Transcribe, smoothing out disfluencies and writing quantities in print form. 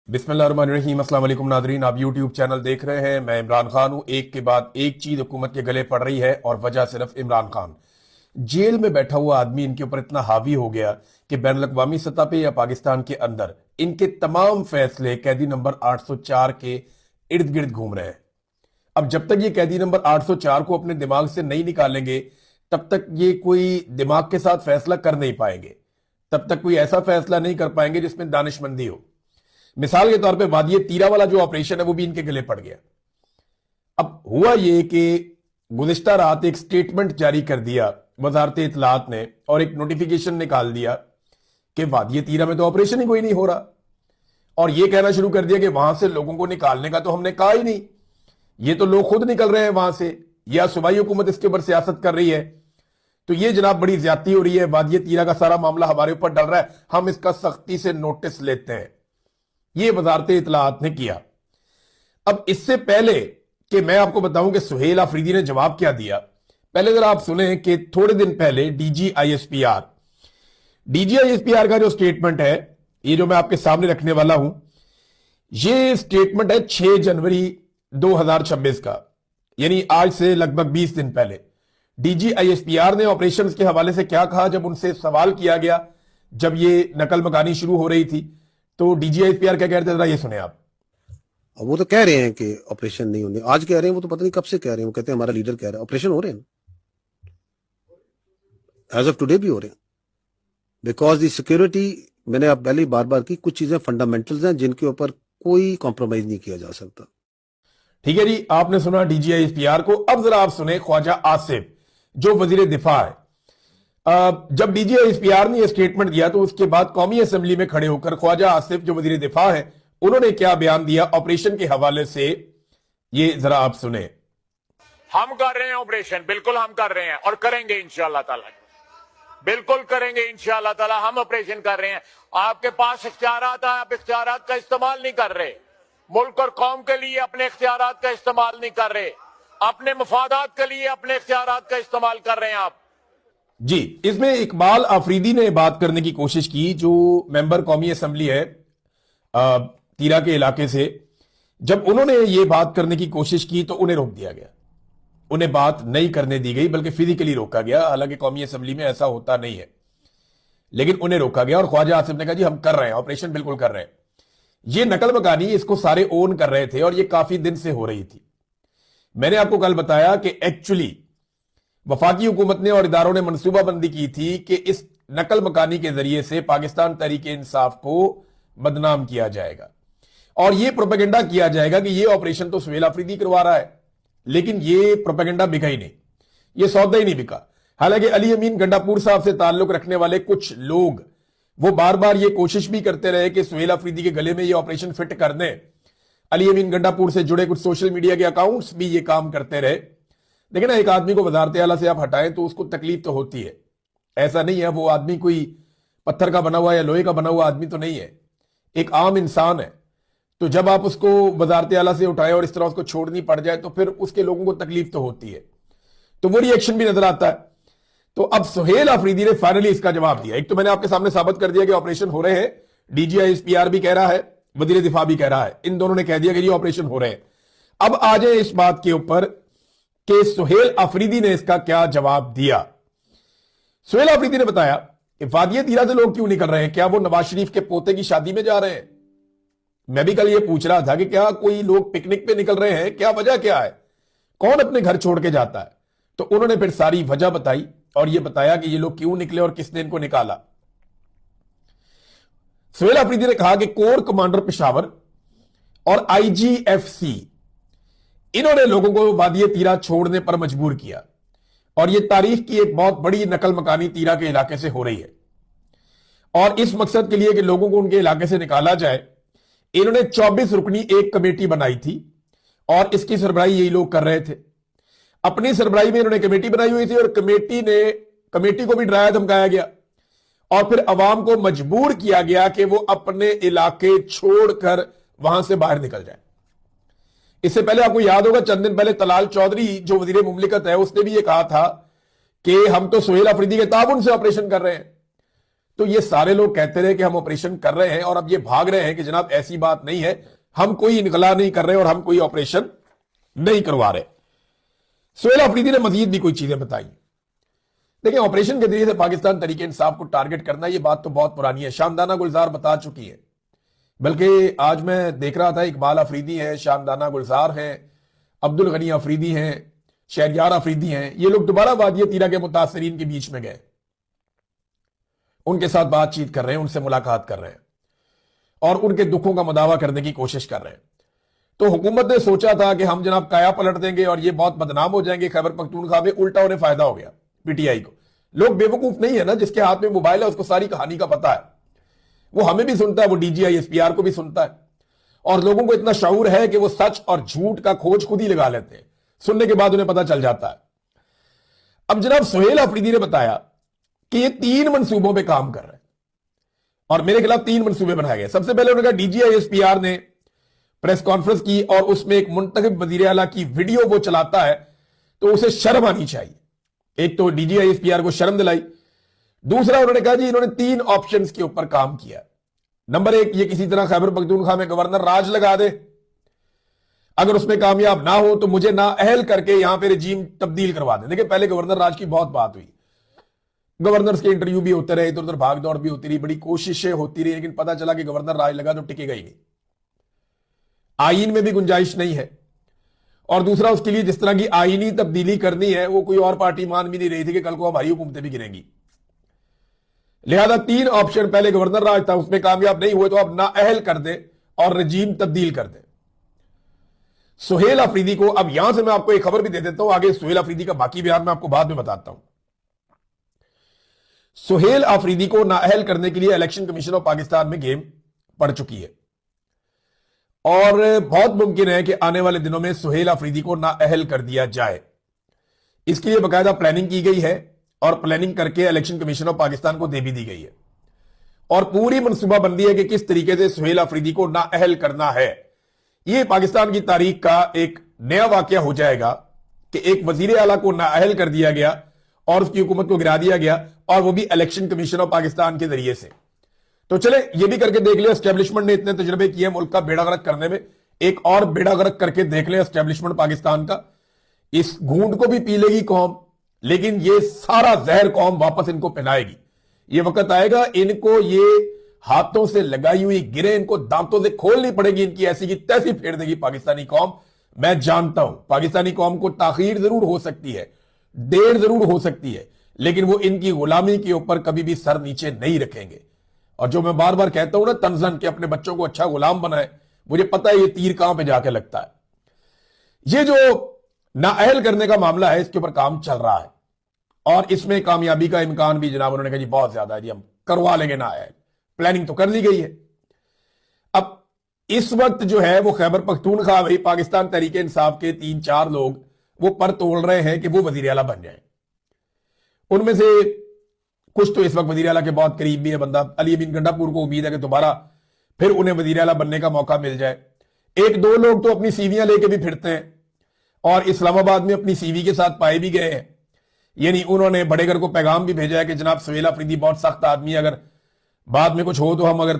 बिस्मिल्लाहिर्रहमानिर्रहीम। अस्सलाम वालेकुम नादरीन, आप यूट्यूब चैनल देख रहे हैं। मैं इमरान खान हूं। एक के बाद एक चीज हुकूमत के गले पड़ रही है और वजह सिर्फ इमरान खान। जेल में बैठा हुआ आदमी इनके ऊपर इतना हावी हो गया कि बैन अवी सतह पे या पाकिस्तान के अंदर इनके तमाम फैसले कैदी नंबर 804 के इर्द गिर्द घूम रहे हैं। अब जब तक ये कैदी नंबर 804 को अपने दिमाग से नहीं निकालेंगे तब तक ये कोई दिमाग के साथ फैसला कर नहीं पाएंगे, तब तक कोई ऐसा फैसला नहीं कर पाएंगे जिसमें दानिशमंदी हो। मिसाल के तौर पे वादिये तीरा वाला जो ऑपरेशन है वो भी इनके गले पड़ गया। अब हुआ ये कि गुज़िश्ता रात एक स्टेटमेंट जारी कर दिया वजारत इत्तलात ने और एक नोटिफिकेशन निकाल दिया कि वादिये तीरा में तो ऑपरेशन ही कोई नहीं हो रहा, और ये कहना शुरू कर दिया कि वहां से लोगों को निकालने का तो हमने कहा ही नहीं, ये तो लोग खुद निकल रहे हैं वहां से, या सूबाई हुकूमत इसके ऊपर सियासत कर रही है। तो ये जनाब बड़ी ज्यादती हो रही है। वादिये तीरा का सारा मामला हमारे ऊपर डल रहा है, हम इसका सख्ती से नोटिस लेते हैं। ये वजारत इत्तलात ने किया। अब इससे पहले कि मैं आपको बताऊं कि सुहेल आफरीदी ने जवाब क्या दिया, पहले जरा आप सुने कि थोड़े दिन पहले डीजीआईएसपीआर का जो स्टेटमेंट है, ये जो मैं आपके सामने रखने वाला हूं, ये स्टेटमेंट है 6 जनवरी 2026 का, यानी आज से लगभग 20 दिन पहले। डीजीआईएसपीआर ने ऑपरेशंस के हवाले से क्या कहा जब उनसे सवाल किया गया, जब ये नकल मकानी शुरू हो रही थी, तो डीजीआईएसपीआर क्या कह रहे थे, जरा ये सुने आप। अब वो तो कह रहे हैं कि ऑपरेशन नहीं होने, आज कह रहे हैं, वो तो पता नहीं कब से कह रहे हैं। वो कहते हैं हमारा लीडर कह रहा है ऑपरेशन हो रहे हैं, एज ऑफ टुडे भी हो रहे हैं। बिकॉज दी सिक्योरिटी, मैंने आप पहले बार बार की, कुछ चीजें फंडामेंटल्स हैं जिनके ऊपर कोई कॉम्प्रोमाइज नहीं किया जा सकता। ठीक है जी, आपने सुना डीजीआईएसपीआर को। अब जरा आप सुने ख्वाजा आसिफ जो वजीर दिफा है। जब डीजीआईएसपीआर ने यह स्टेटमेंट दिया तो उसके बाद कौमी असेंबली में खड़े होकर ख्वाजा आसिफ जो वजीर दिफा है, उन्होंने क्या बयान दिया ऑपरेशन के हवाले से, ये जरा आप सुने। हम कर रहे हैं ऑपरेशन, बिल्कुल हम कर रहे हैं और करेंगे इंशाअल्लाह ताला, बिल्कुल करेंगे इंशाअल्लाह ताला। हम ऑपरेशन कर रहे हैं। आपके पास इख्तियारात हैं, आप इख्तियारात का इस्तेमाल नहीं कर रहे। मुल्क और कौम के लिए अपने इख्तियारात का इस्तेमाल नहीं कर रहे, अपने मफादात के लिए अपने इख्तियारात का इस्तेमाल कर रहे हैं आप जी। इसमें इकबाल आफरीदी ने बात करने की कोशिश की, जो मेंबर कौमी असेंबली है तीरा के इलाके से। जब उन्होंने ये बात करने की कोशिश की तो उन्हें रोक दिया गया, उन्हें बात नहीं करने दी गई, बल्कि फिजिकली रोका गया। हालांकि कौमी असेंबली में ऐसा होता नहीं है, लेकिन उन्हें रोका गया। और ख्वाजा आसिफ ने कहा जी हम कर रहे हैं ऑपरेशन, बिल्कुल कर रहे हैं। ये नकल मकानी इसको सारे ओन कर रहे थे और ये काफी दिन से हो रही थी। मैंने आपको कल बताया कि एक्चुअली वफाकी हुकूमत ने और इदारों ने मनसूबाबंदी की थी कि इस नकल मकानी के जरिए से पाकिस्तान तहरीक इंसाफ को बदनाम किया जाएगा और यह प्रोपेगेंडा किया जाएगा कि यह ऑपरेशन तो सुहेल आफरीदी करवा रहा है। लेकिन यह प्रोपेगेंडा बिका ही नहीं, यह सौदा ही नहीं बिका। हालांकि अली अमीन गंडापुर साहब से ताल्लुक रखने वाले कुछ लोग वो बार बार यह कोशिश भी करते रहे कि सुहेल आफरीदी के गले में यह ऑपरेशन फिट कर दें। अली अमीन गंडापुर से जुड़े कुछ सोशल मीडिया के अकाउंट्स भी ये काम करते रहे। लेकिन एक आदमी को वजारत आला से आप हटाएं तो उसको तकलीफ तो होती है। ऐसा नहीं है वो आदमी कोई पत्थर का बना हुआ या लोहे का बना हुआ आदमी तो नहीं है, एक आम इंसान है। तो जब आप उसको वजारत आला से उठाएं और इस तरह उसको छोड़नी पड़ जाए तो फिर उसके लोगों को तकलीफ तो होती है। तो वो रिएक्शन भी नजर आता है। तो अब सुहेल आफरीदी ने फाइनली इसका जवाब दिया। एक तो मैंने आपके सामने साबित कर दिया कि ऑपरेशन हो रहे हैं, डीजीआईएसपीआर भी कह रहा है, वजीर दिफा भी कह रहा है, इन दोनों ने कह दिया कि ये ऑपरेशन हो रहे हैं। अब आ जाए इस बात के ऊपर कि सुहेल आफरीदी ने इसका क्या जवाब दिया। सुहेल आफरीदी ने बताया कि वादिये तीरा से लोग क्यों निकल रहे हैं, क्या वो नवाज शरीफ के पोते की शादी में जा रहे हैं। मैं भी कल ये पूछ रहा था कि क्या कोई लोग पिकनिक पे निकल रहे हैं, क्या वजह क्या है, कौन अपने घर छोड़ के जाता है। तो उन्होंने फिर सारी वजह बताई और ये बताया कि ये लोग क्यों निकले और किसने इनको निकाला। सुहेल आफरीदी ने कहा कि कोर कमांडर पेशावर और आईजीएफसी, इन्होंने लोगों को वादिये तीरा छोड़ने पर मजबूर किया और यह तारीख की एक बहुत बड़ी नकल मकानी तीरा के इलाके से हो रही है। और इस मकसद के लिए कि लोगों को उनके इलाके से निकाला जाए, इन्होंने 24 रुकनी एक कमेटी बनाई थी और इसकी सरबराही यही लोग कर रहे थे। अपनी सरबराही में इन्होंने कमेटी बनाई हुई थी और कमेटी को भी डराया धमकाया गया और फिर अवाम को मजबूर किया गया कि वो अपने इलाके छोड़कर वहां से बाहर निकल जाए। इससे पहले आपको याद होगा चंद दिन पहले तलाल चौधरी जो वजीर मुमलिकत है, उसने भी ये कहा था कि हम तो सुहेल आफरीदी के ताउन से ऑपरेशन कर रहे हैं। तो ये सारे लोग कहते रहे कि हम ऑपरेशन कर रहे हैं और अब ये भाग रहे हैं कि जनाब ऐसी बात नहीं है, हम कोई इनकला नहीं कर रहे और हम कोई ऑपरेशन नहीं करवा रहे। सुहेल अफरीदी ने मजीद भी कोई चीजें बताई। देखिए, ऑपरेशन के जरिए से पाकिस्तान तरीके इंसाफ को टारगेट करना, ये बात तो बहुत पुरानी है, शामदाना गुलजार बता चुकी है। बल्कि आज मैं देख रहा था, इकबाल अफरीदी है, शामदाना गुलजार हैं, अब्दुल गनी अफरीदी हैं, शहरयार अफरीदी हैं, ये लोग दोबारा वादिया तीरा के मुतासरीन के बीच में गए, उनके साथ बातचीत कर रहे हैं, उनसे मुलाकात कर रहे हैं और उनके दुखों का मुदावा करने की कोशिश कर रहे हैं। तो हुकूमत ने सोचा था कि हम जनाब काया पलट देंगे और ये बहुत बदनाम हो जाएंगे खैबर पख्तूनख्वा में, उल्टा उन्हें फायदा हो गया पीटीआई को। लोग बेवकूफ नहीं है ना, जिसके हाथ में मोबाइल है उसको सारी कहानी का पता है, वो हमें भी सुनता है, वो डीजीआई एसपीआर को भी सुनता है और लोगों को इतना शऊर है कि वो सच और झूठ का खोज खुद ही लगा लेते हैं, सुनने के बाद उन्हें पता चल जाता है। अब जनाब सुहेल अफरीदी ने बताया कि ये 3 मंसूबों पे काम कर रहे हैं और मेरे खिलाफ 3 मंसूबे बनाए गए। सबसे पहले उन्होंने कहा डीजीआई एसपीआर ने प्रेस कॉन्फ्रेंस की और उसमें एक मुंतखब वजीर आला की वीडियो वो चलाता है तो उसे शर्म आनी चाहिए। एक तो डीजीआई एसपीआर को शर्म दिलाई, दूसरा उन्होंने कहा जी इन्होंने 3 ऑप्शंस के ऊपर काम किया। नंबर 1, ये किसी तरह खैबर पख्तूनख्वा में गवर्नर राज लगा दे, अगर उसमें कामयाब ना हो तो मुझे नाअहल करके यहां पे रजीम तब्दील करवा दे। देखिए, पहले गवर्नर राज की बहुत बात हुई, गवर्नर्स के इंटरव्यू भी होते रहे, इधर उधर भाग दौड़ भी होती रही, बड़ी कोशिशें होती रही, लेकिन पता चला कि गवर्नर राज लगा तो टिकेगा ही नहीं, आईन में भी गुंजाइश नहीं है। और दूसरा, उसके लिए जिस तरह की आईनी तब्दीली करनी है वो कोई और पार्टी मान भी नहीं रही थी कि कल को हमारी हुकूमतें भी गिरेंगी। लिहाजा 3 ऑप्शन, पहले गवर्नर राज था, उसमें कामयाब नहीं हुए तो अब नाअहल कर दे और रजीम तब्दील कर दे। सुहेल अफरीदी को, अब यहां से मैं आपको एक खबर भी दे देता हूं, आगे सुहेल अफरीदी का बाकी बयान मैं आपको बाद में बताता हूं। सुहेल अफरीदी को नाअहल करने के लिए इलेक्शन कमीशन ऑफ पाकिस्तान में गेम पड़ चुकी है और बहुत मुमकिन है कि आने वाले दिनों में सुहेल अफरीदी को नाअहल कर दिया जाए। इसके लिए बाकायदा प्लानिंग की गई है और प्लानिंग करके इलेक्शन कमीशन ऑफ पाकिस्तान को दे भी दी गई है और पूरी मनसूबाबंदी है कि किस तरीके से सुहेल अफरीदी को नाअहल करना है। यह पाकिस्तान की तारीख का एक नया वाकया हो जाएगा कि एक वजीर आला को नाअहल कर दिया गया और उसकी हुकूमत को गिरा दिया गया और वो भी इलेक्शन कमीशन ऑफ पाकिस्तान के जरिए से। तो चले ये भी करके देख ले, एस्टेब्लिशमेंट ने इतने तजुर्बे किए मुल्क का बेड़ा गर्क करने में, एक और बेड़ा गर्क करके देख ले एस्टेब्लिशमेंट पाकिस्तान का। इस घूंट को भी पी लेगी कौम, लेकिन ये सारा जहर कौम वापस इनको पिलाएगी। ये वक्त आएगा इनको ये हाथों से लगाई हुई गिरे इनको दांतों से खोलनी पड़ेगी, इनकी ऐसी की तैसी फेर देगी पाकिस्तानी कौम। मैं जानता हूं पाकिस्तानी कौम को ताखीर जरूर हो सकती है, देर जरूर हो सकती है, लेकिन वो इनकी गुलामी के ऊपर कभी भी सर नीचे नहीं रखेंगे। और जो मैं बार बार कहता हूं ना तंजन के अपने बच्चों को अच्छा गुलाम बनाए, मुझे पता है ये तीर कहां पे जाके लगता है। ये जो नाअहल करने का मामला है इसके ऊपर काम चल रहा है और इसमें कामयाबी का इम्कान भी जनाब उन्होंने कहा जी बहुत ज्यादा है जी, हम करवा लेंगे नाअहल, प्लानिंग तो कर ली गई है। अब इस वक्त जो है वो खैबर पख्तूनख्वा में पाकिस्तान तरीके इंसाफ के 3-4 लोग वो पर तोड़ रहे हैं कि वो वजीर आला बन जाए। उनमें से कुछ तो इस वक्त वजीर आला के बहुत करीब भी है बंदा, अली अमीन गंडापुर को उम्मीद है कि दोबारा फिर उन्हें वजीर आला बनने का मौका मिल जाए। 1-2 लोग तो अपनी सीवियां लेके भी फिरते हैं और इस्लामाबाद में अपनी सीवी के साथ पाए भी गए हैं। यानी उन्होंने बड़े घर को पैगाम भी भेजा है कि जनाब सुहेल अफरीदी बहुत सख्त आदमी है, अगर बाद में कुछ हो तो हम अगर